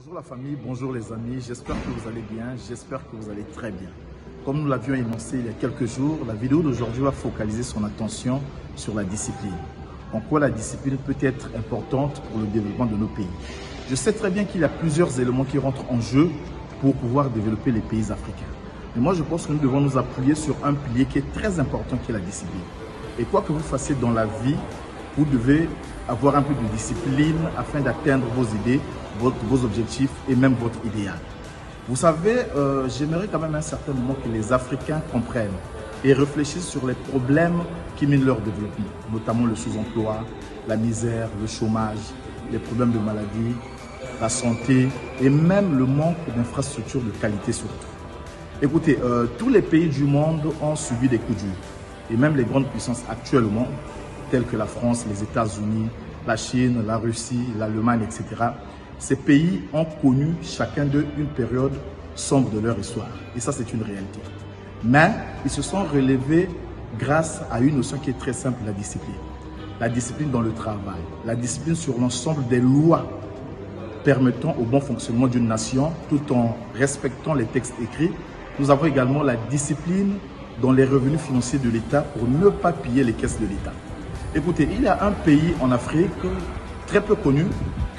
Bonjour la famille, bonjour les amis, j'espère que vous allez bien, j'espère que vous allez très bien. Comme nous l'avions énoncé il y a quelques jours, la vidéo d'aujourd'hui va focaliser son attention sur la discipline. En quoi la discipline peut être importante pour le développement de nos pays. Je sais très bien qu'il y a plusieurs éléments qui rentrent en jeu pour pouvoir développer les pays africains. Mais moi je pense que nous devons nous appuyer sur un pilier qui est très important, qui est la discipline. Et quoi que vous fassiez dans la vie, vous devez avoir un peu de discipline afin d'atteindre vos idées, vos objectifs et même votre idéal. Vous savez, j'aimerais quand même à un certain moment que les Africains comprennent et réfléchissent sur les problèmes qui minent leur développement, notamment le sous-emploi, la misère, le chômage, les problèmes de maladie, la santé et même le manque d'infrastructures de qualité surtout. Écoutez, tous les pays du monde ont subi des coups durs et même les grandes puissances actuellement, telles que la France, les États-Unis, la Chine, la Russie, l'Allemagne, etc. Ces pays ont connu chacun d'eux une période sombre de leur histoire. Et ça, c'est une réalité. Mais ils se sont relevés grâce à une notion qui est très simple, la discipline. La discipline dans le travail, la discipline sur l'ensemble des lois permettant au bon fonctionnement d'une nation tout en respectant les textes écrits. Nous avons également la discipline dans les revenus financiers de l'État pour ne pas piller les caisses de l'État. Écoutez, il y a un pays en Afrique très peu connu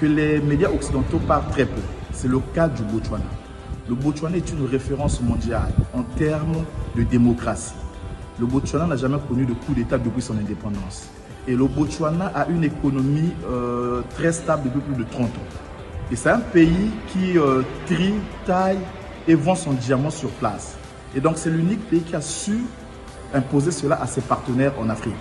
que les médias occidentaux parlent très peu. C'est le cas du Botswana. Le Botswana est une référence mondiale en termes de démocratie. Le Botswana n'a jamais connu de coup d'État depuis son indépendance. Et le Botswana a une économie très stable depuis plus de 30 ans. Et c'est un pays qui trie, taille et vend son diamant sur place. Et donc c'est l'unique pays qui a su imposer cela à ses partenaires en Afrique.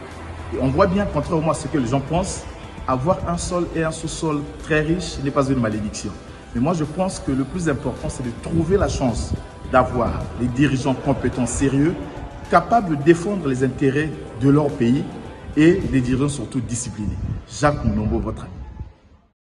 Et on voit bien, contrairement à ce que les gens pensent, avoir un sol et un sous-sol très riche n'est pas une malédiction. Mais moi, je pense que le plus important, c'est de trouver la chance d'avoir des dirigeants compétents, sérieux, capables de défendre les intérêts de leur pays et des dirigeants surtout disciplinés. Jacques Mounombo, votre ami.